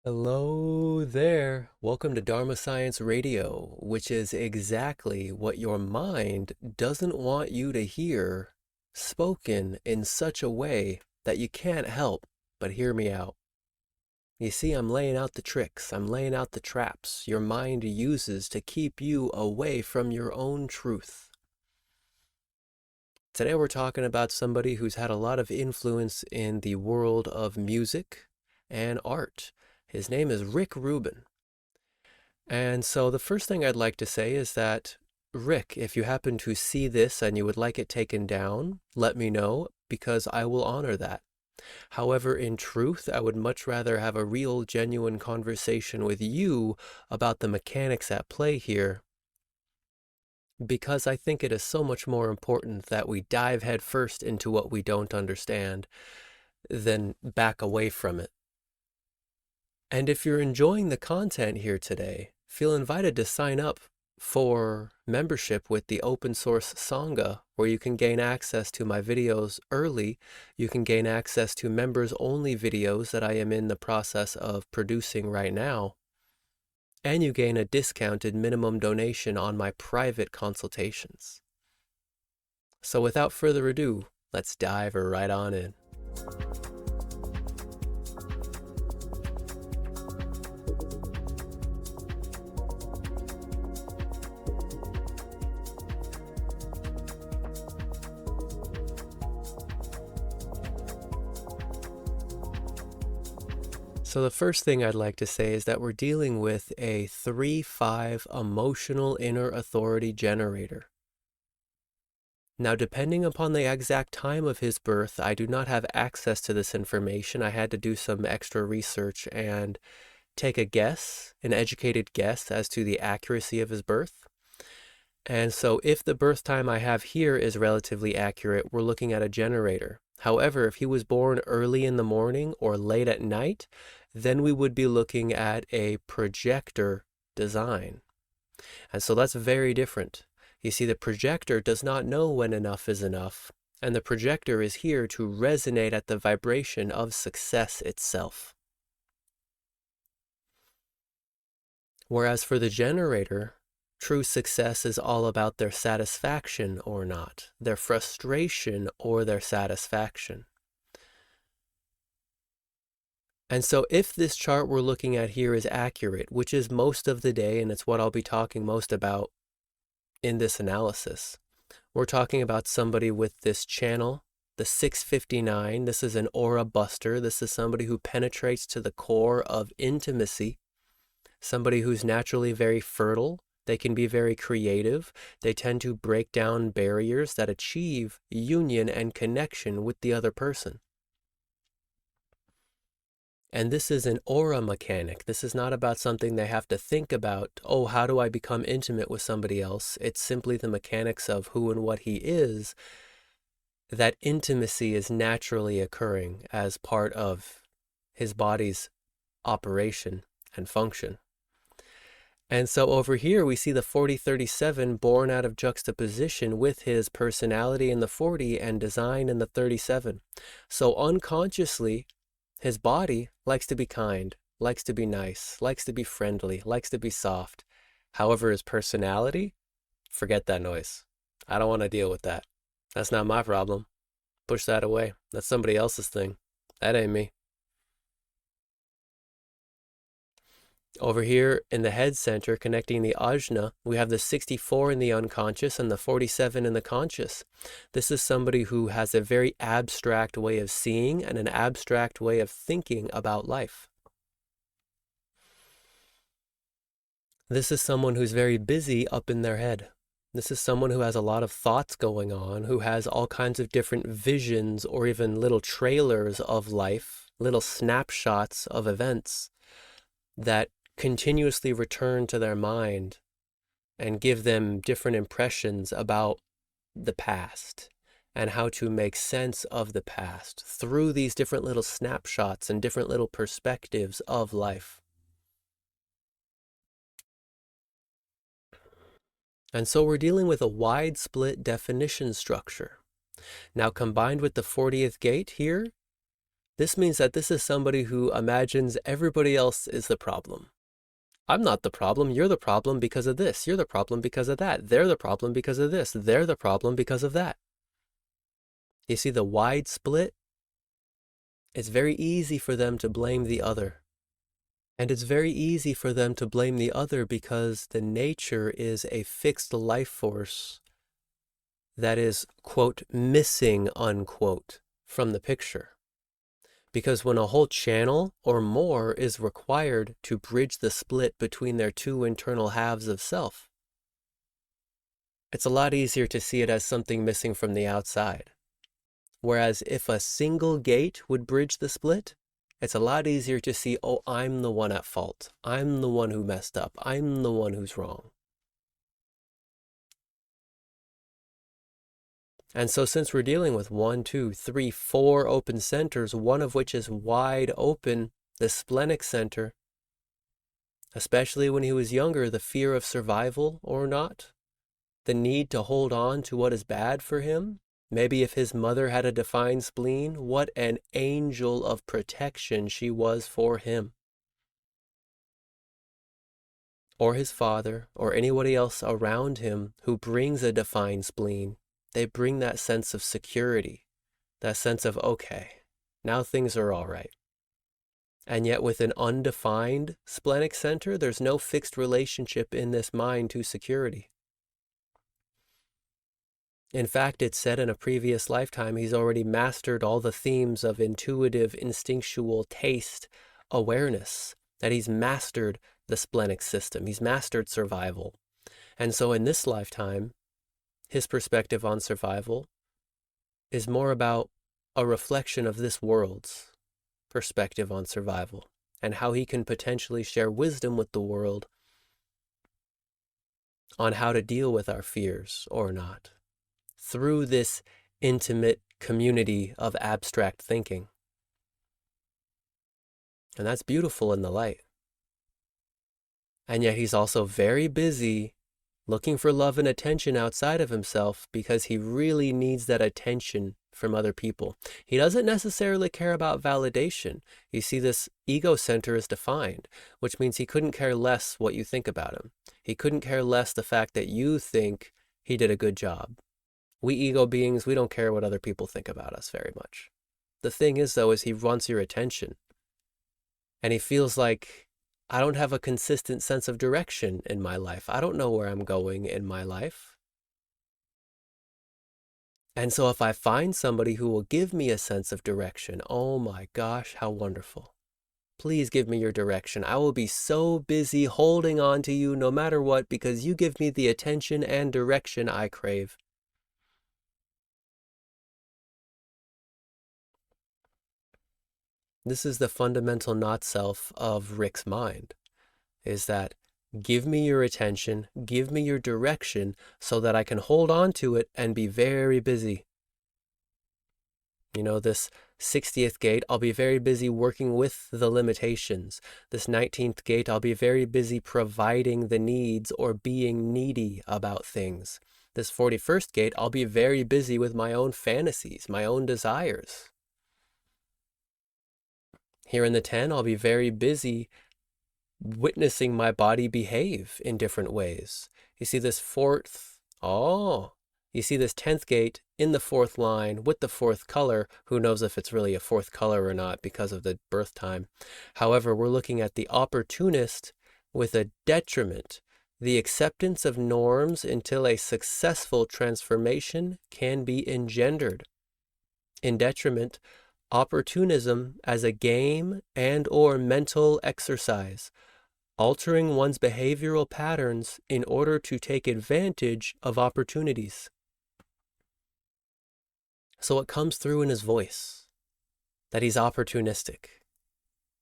Hello there. Welcome to Dharma Science Radio, which is exactly what your mind doesn't want you to hear, spoken in such a way that you can't help but hear me out. You see, I'm laying out the tricks, I'm laying out the traps your mind uses to keep you away from your own truth. Today we're talking about somebody who's had a lot of influence in the world of music and art. His name is Rick Rubin. And so the first thing I'd like to say is that, Rick, if you happen to see this and you would like it taken down, let me know because I will honor that. However, in truth, I would much rather have a real, genuine conversation with you about the mechanics at play here because I think it is so much more important that we dive headfirst into what we don't understand than back away from it. And if you're enjoying the content here today, feel invited to sign up for membership with the open source Sangha, where you can gain access to my videos early. You can gain access to members only videos that I am in the process of producing right now. And you gain a discounted minimum donation on my private consultations. So without further ado, let's dive right on in. So the first thing I'd like to say is that we're dealing with a 3-5 emotional inner authority generator. Now, depending upon the exact time of his birth, I do not have access to this information. I had to do some extra research and take a guess, an educated guess as to the accuracy of his birth. And so if the birth time I have here is relatively accurate, we're looking at a generator. However, if he was born early in the morning or late at night, then we would be looking at a projector design. And so that's very different. You see, the projector does not know when enough is enough, and the projector is here to resonate at the vibration of success itself. Whereas for the generator, true success is all about their satisfaction or not, their frustration or their satisfaction. And so if this chart we're looking at here is accurate, which is most of the day, and it's what I'll be talking most about in this analysis, we're talking about somebody with this channel, the 659. This is an aura buster. This is somebody who penetrates to the core of intimacy, somebody who's naturally very fertile. They can be very creative. They tend to break down barriers that achieve union and connection with the other person. And this is an aura mechanic. This is not about something they have to think about, oh, how do I become intimate with somebody else? It's simply the mechanics of who and what he is. That intimacy is naturally occurring as part of his body's operation and function. And so over here we see the 4037 born out of juxtaposition with his personality in the 40 and design in the 37. So unconsciously, his body likes to be kind, likes to be nice, likes to be friendly, likes to be soft. However, his personality, forget that noise. I don't want to deal with that. That's not my problem. Push that away. That's somebody else's thing. That ain't me. Over here in the head center, connecting the ajna, we have the 64 in the unconscious and the 47 in the conscious. This is somebody who has a very abstract way of seeing and an abstract way of thinking about life. This is someone who's very busy up in their head. This is someone who has a lot of thoughts going on, who has all kinds of different visions or even little trailers of life, little snapshots of events that continuously return to their mind and give them different impressions about the past and how to make sense of the past through these different little snapshots and different little perspectives of life. And so we're dealing with a wide split definition structure. Now combined with the 40th gate here, This means that this is somebody who imagines everybody else is the problem. I'm not the problem. You're the problem because of this. You're the problem because of that. They're the problem because of this. They're the problem because of that. You see the wide split? It's very easy for them to blame the other. And it's very easy for them to blame the other because the nature is a fixed life force that is, quote, missing, unquote, from the picture. Because when a whole channel or more is required to bridge the split between their two internal halves of self, it's a lot easier to see it as something missing from the outside. Whereas if a single gate would bridge the split, it's a lot easier to see, oh, I'm the one at fault. I'm the one who messed up. I'm the one who's wrong. And so since we're dealing with 1, 2, 3, 4 open centers, one of which is wide open, the splenic center, especially when he was younger, the fear of survival or not, the need to hold on to what is bad for him. Maybe if his mother had a defined spleen, what an angel of protection she was for him. Or his father, or anybody else around him who brings a defined spleen. They bring that sense of security, that sense of, okay, now things are all right. And yet with an undefined splenic center, there's no fixed relationship in this mind to security. In fact, it's said in a previous lifetime, he's already mastered all the themes of intuitive, instinctual taste awareness, that he's mastered the splenic system. He's mastered survival. And so in this lifetime, his perspective on survival is more about a reflection of this world's perspective on survival and how he can potentially share wisdom with the world on how to deal with our fears or not through this intimate community of abstract thinking. And that's beautiful in the light. And yet he's also very busy looking for love and attention outside of himself because he really needs that attention from other people. He doesn't necessarily care about validation. You see, this ego center is defined, which means he couldn't care less what you think about him. He couldn't care less the fact that you think he did a good job. We ego beings, we don't care what other people think about us very much. The thing is, though, is he wants your attention. And he feels like, I don't have a consistent sense of direction in my life. I don't know where I'm going in my life. And so if I find somebody who will give me a sense of direction, oh my gosh, how wonderful. Please give me your direction. I will be so busy holding on to you no matter what because you give me the attention and direction I crave. This is the fundamental not-self of Rick's mind, is that give me your attention, give me your direction so that I can hold on to it and be very busy. You know, this 60th gate, I'll be very busy working with the limitations. This 19th gate, I'll be very busy providing the needs or being needy about things. This 41st gate, I'll be very busy with my own fantasies, my own desires. Here in the 10, I'll be very busy witnessing my body behave in different ways. You see this you see this 10th gate in the 4th line with the 4th color. Who knows if it's really a 4th color or not because of the birth time. However, we're looking at the opportunist with a detriment, the acceptance of norms until a successful transformation can be engendered. In detriment, opportunism as a game and or mental exercise, altering one's behavioral patterns in order to take advantage of opportunities. So it comes through in his voice that he's opportunistic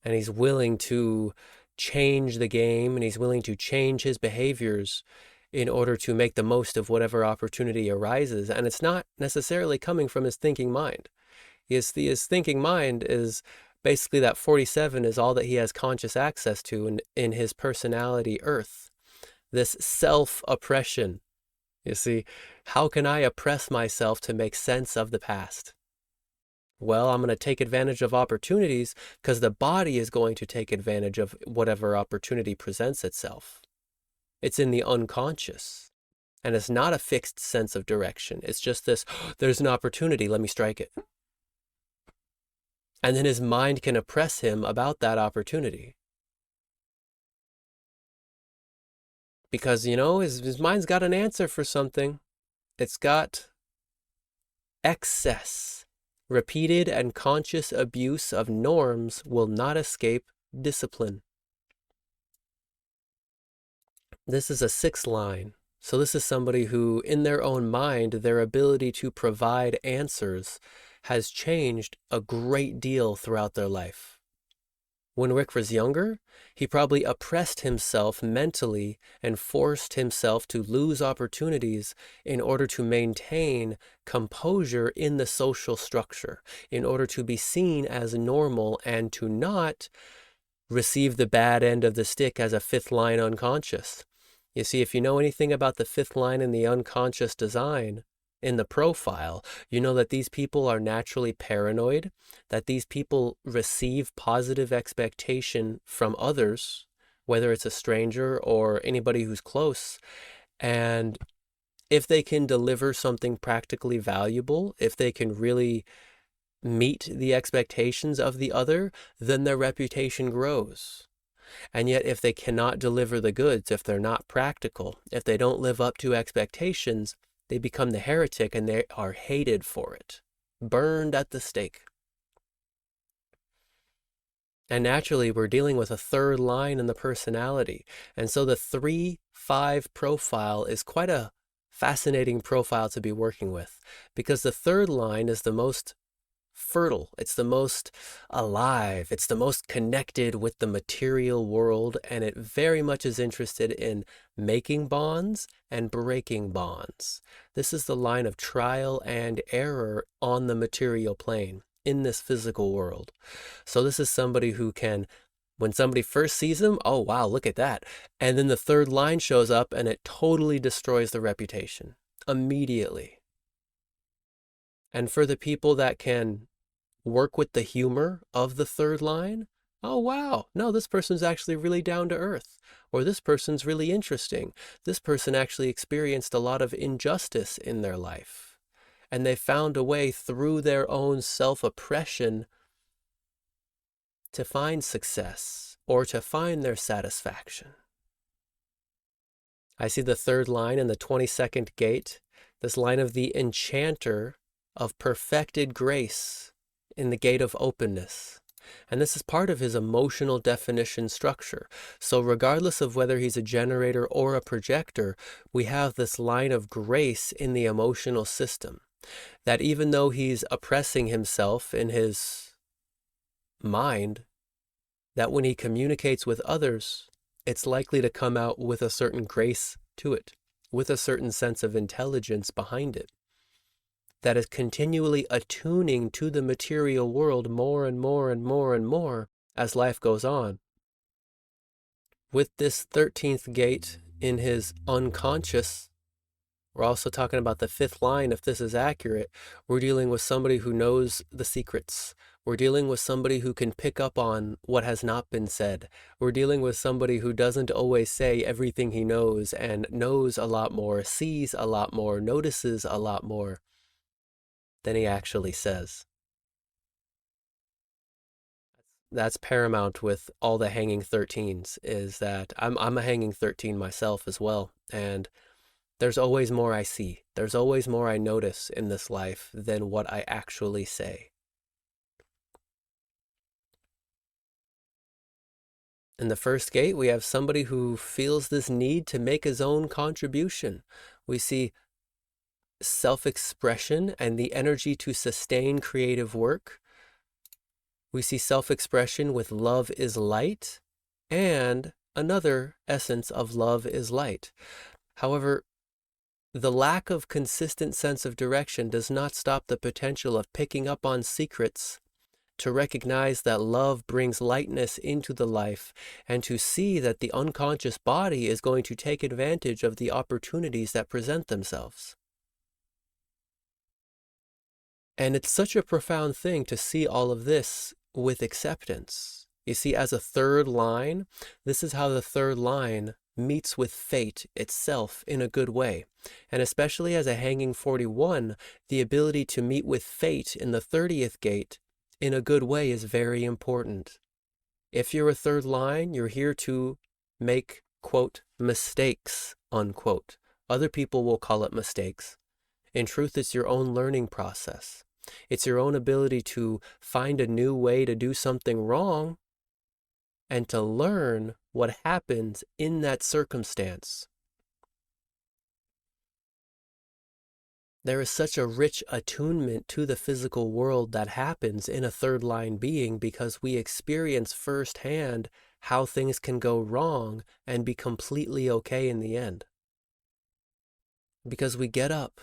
and he's willing to change the game and he's willing to change his behaviors in order to make the most of whatever opportunity arises. And it's not necessarily coming from his thinking mind. His thinking mind is basically that 47 is all that he has conscious access to in his personality earth. This self-oppression. You see, how can I oppress myself to make sense of the past? Well, I'm going to take advantage of opportunities because the body is going to take advantage of whatever opportunity presents itself. It's in the unconscious. And it's not a fixed sense of direction. It's just this, there's an opportunity, let me strike it. And then his mind can oppress him about that opportunity. Because, his mind's got an answer for something. It's got excess. Repeated and conscious abuse of norms will not escape discipline. This is a 6th line. So this is somebody who, in their own mind, their ability to provide answers has changed a great deal throughout their life. When Rick was younger, he probably oppressed himself mentally and forced himself to lose opportunities in order to maintain composure in the social structure, in order to be seen as normal and to not receive the bad end of the stick as a 5th line unconscious. You see, if you know anything about the 5th line in the unconscious design, in the profile, you know that these people are naturally paranoid, that these people receive positive expectation from others, whether it's a stranger or anybody who's close. And if they can deliver something practically valuable, if they can really meet the expectations of the other, then their reputation grows. And yet, if they cannot deliver the goods, if they're not practical, if they don't live up to expectations, they become the heretic and they are hated for it, burned at the stake. And naturally, we're dealing with a 3rd line in the personality. And so the 3-5 profile is quite a fascinating profile to be working with, because the 3rd line is the most fertile, it's the most alive, it's the most connected with the material world, and it very much is interested in making bonds and breaking bonds. This is the line of trial and error on the material plane in this physical world. So this is somebody who can, when somebody first sees him, oh wow, look at that. And then the 3rd line shows up and it totally destroys the reputation immediately. And for the people that can work with the humor of the 3rd line, oh wow, no, this person's actually really down to earth, or this person's really interesting. This person actually experienced a lot of injustice in their life, and they found a way through their own self-oppression to find success or to find their satisfaction. I see the 3rd line in the 22nd gate, this line of the enchanter of perfected grace in the gate of openness. And this is part of his emotional definition structure. So regardless of whether he's a generator or a projector, we have this line of grace in the emotional system, that even though he's oppressing himself in his mind, that when he communicates with others, it's likely to come out with a certain grace to it, with a certain sense of intelligence behind it, that is continually attuning to the material world more and more and more and more as life goes on. With this 13th gate in his unconscious, we're also talking about the 5th line. If this is accurate, we're dealing with somebody who knows the secrets. We're dealing with somebody who can pick up on what has not been said. We're dealing with somebody who doesn't always say everything he knows, and knows a lot more, sees a lot more, notices a lot more than he actually says. That's paramount with all the hanging 13s, is that I'm a hanging 13 myself as well. And there's always more I see. There's always more I notice in this life than what I actually say. In the first gate, we have somebody who feels this need to make his own contribution. We see self-expression and the energy to sustain creative work. We see self-expression with love is light, and another essence of love is light. However, the lack of consistent sense of direction does not stop the potential of picking up on secrets, to recognize that love brings lightness into the life, and to see that the unconscious body is going to take advantage of the opportunities that present themselves. And it's such a profound thing to see all of this with acceptance. You see, as a third line, this is how the third line meets with fate itself in a good way. And especially as a hanging 41, the ability to meet with fate in the 30th gate in a good way is very important. If you're a third line, you're here to make, quote, mistakes, unquote. Other people will call it mistakes. In truth, it's your own learning process. It's your own ability to find a new way to do something wrong and to learn what happens in that circumstance. There is such a rich attunement to the physical world that happens in a third line being because we experience firsthand how things can go wrong and be completely okay in the end. Because we get up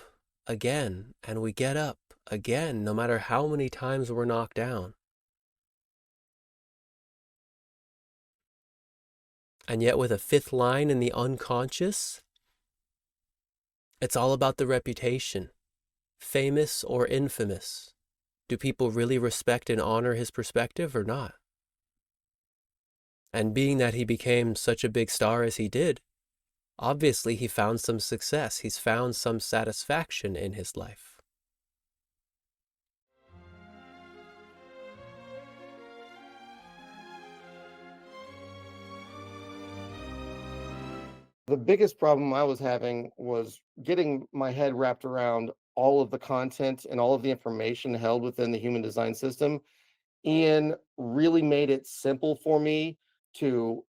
again and we get up again, no matter how many times we're knocked down. And yet with a fifth line in the unconscious, it's all about the reputation. Famous or infamous? Do people really respect and honor his perspective or not? And being that he became such a big star as he did, obviously he found some success. He's found some satisfaction in his life. The biggest problem I was having was getting my head wrapped around all of the content and all of the information held within the human design system. Ian really made it simple for me to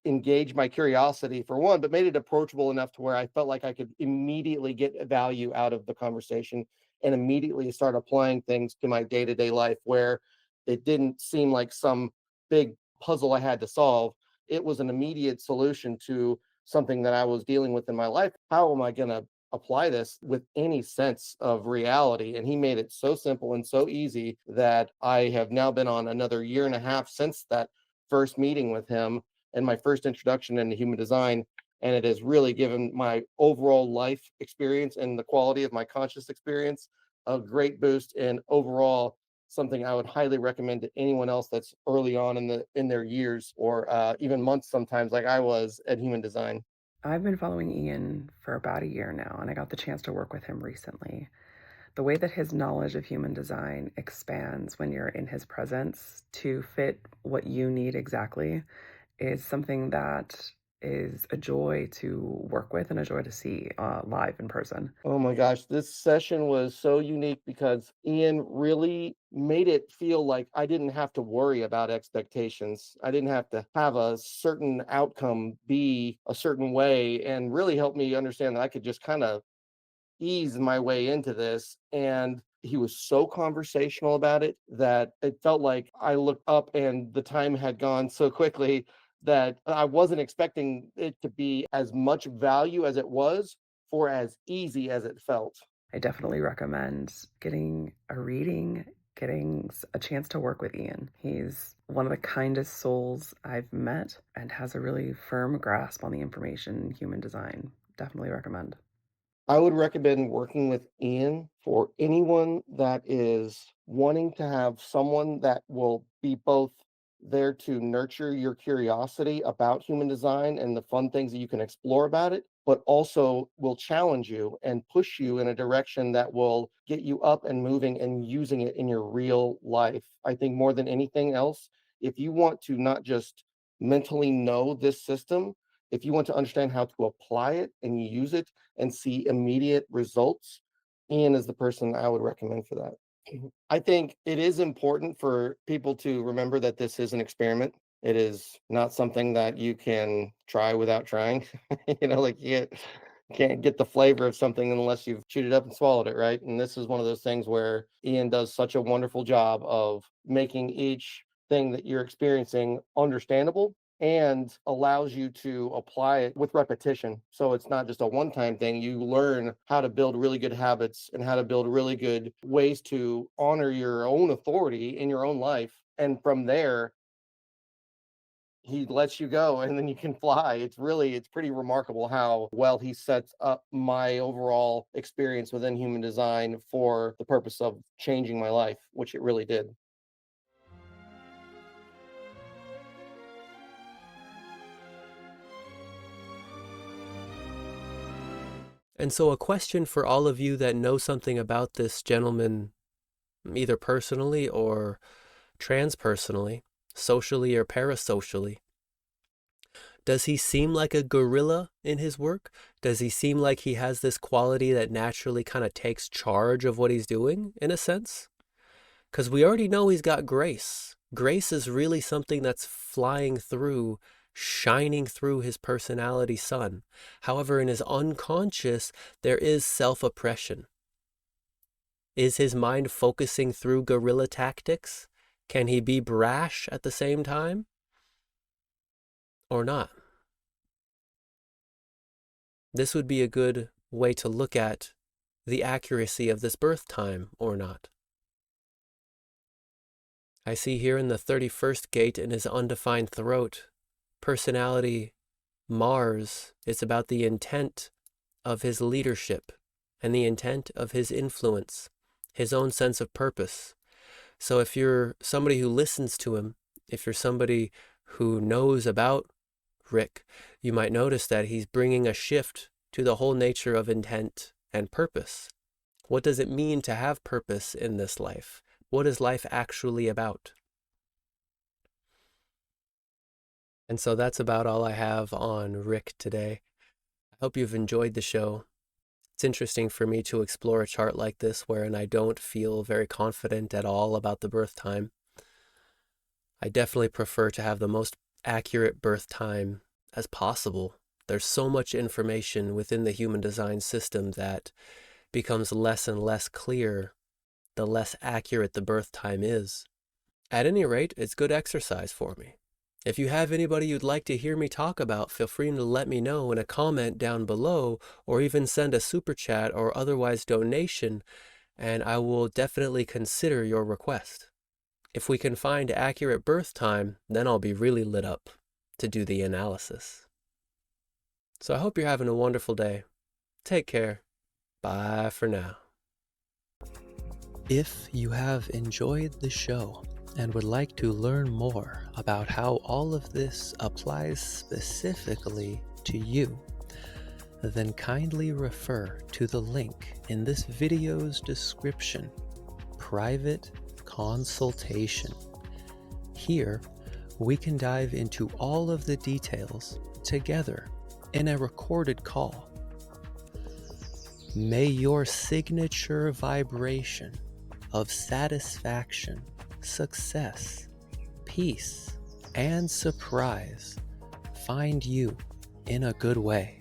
engage my curiosity for one, but made it approachable enough to where I felt like I could immediately get value out of the conversation and immediately start applying things to my day-to-day life where it didn't seem like some big puzzle I had to solve. It was an immediate solution to something that I was dealing with in my life. How am I going to apply this with any sense of reality? And he made it so simple and so easy that I have now been on another year and a half since that first meeting with him and my first introduction into human design. And it has really given my overall life experience and the quality of my conscious experience a great boost, and overall something I would highly recommend to anyone else that's early on in their years or even months sometimes, like I was at human design. I've been following Ian for about a year now, and I got the chance to work with him recently. The way that his knowledge of human design expands when you're in his presence to fit what you need exactly is something that is a joy to work with and a joy to see live in person. Oh my gosh, this session was so unique because Ian really made it feel like I didn't have to worry about expectations. I didn't have to have a certain outcome be a certain way, and really helped me understand that I could just kind of ease my way into this. And he was so conversational about it that it felt like I looked up and the time had gone so quickly that I wasn't expecting it to be as much value as it was for as easy as it felt. I definitely recommend getting a reading, getting a chance to work with Ian. He's one of the kindest souls I've met and has a really firm grasp on the information in human design. Definitely recommend. I would recommend working with Ian for anyone that is wanting to have someone that will be both there to nurture your curiosity about human design and the fun things that you can explore about it, but also will challenge you and push you in a direction that will get you up and moving and using it in your real life. I think more than anything else, if you want to not just mentally know this system, if you want to understand how to apply it and use it and see immediate results, Ian is the person I would recommend for that. I think it is important for people to remember that this is an experiment. It is not something that you can try without trying. Like can't get the flavor of something unless you've chewed it up and swallowed it, right? And this is one of those things where Ian does such a wonderful job of making each thing that you're experiencing understandable and allows you to apply it with repetition. So it's not just a one time thing. You learn how to build really good habits and how to build really good ways to honor your own authority in your own life. And from there, he lets you go and then you can fly. It's pretty remarkable how well he sets up my overall experience within human design for the purpose of changing my life, which it really did. And so a question for all of you that know something about this gentleman, either personally or transpersonally, socially or parasocially. Does he seem like a gorilla in his work? Does he seem like he has this quality that naturally kind of takes charge of what he's doing, in a sense? Because we already know he's got grace. Grace is really something that's flying through, shining through his personality sun. However, in his unconscious, there is self-oppression. Is his mind focusing through guerrilla tactics? Can he be brash at the same time? Or not? This would be a good way to look at the accuracy of this birth time or not. I see here in the 31st gate in his undefined throat, personality Mars is about the intent of his leadership and the intent of his influence, his own sense of purpose. So if you're somebody who listens to him, if you're somebody who knows about Rick, you might notice that he's bringing a shift to the whole nature of intent and purpose. What does it mean to have purpose in this life? What is life actually about? And so that's about all I have on Rick today. I hope you've enjoyed the show. It's interesting for me to explore a chart like this wherein I don't feel very confident at all about the birth time. I definitely prefer to have the most accurate birth time as possible. There's so much information within the human design system that becomes less and less clear the less accurate the birth time is. At any rate, it's good exercise for me. If you have anybody you'd like to hear me talk about, feel free to let me know in a comment down below, or even send a super chat or otherwise donation, and I will definitely consider your request. If we can find accurate birth time, then I'll be really lit up to do the analysis. So I hope you're having a wonderful day. Take care. Bye for now. If you have enjoyed the show and would like to learn more about how all of this applies specifically to you, then kindly refer to the link in this video's description, Private Consultation. Here, we can dive into all of the details together in a recorded call. May your signature vibration of satisfaction, success, peace, and surprise find you in a good way.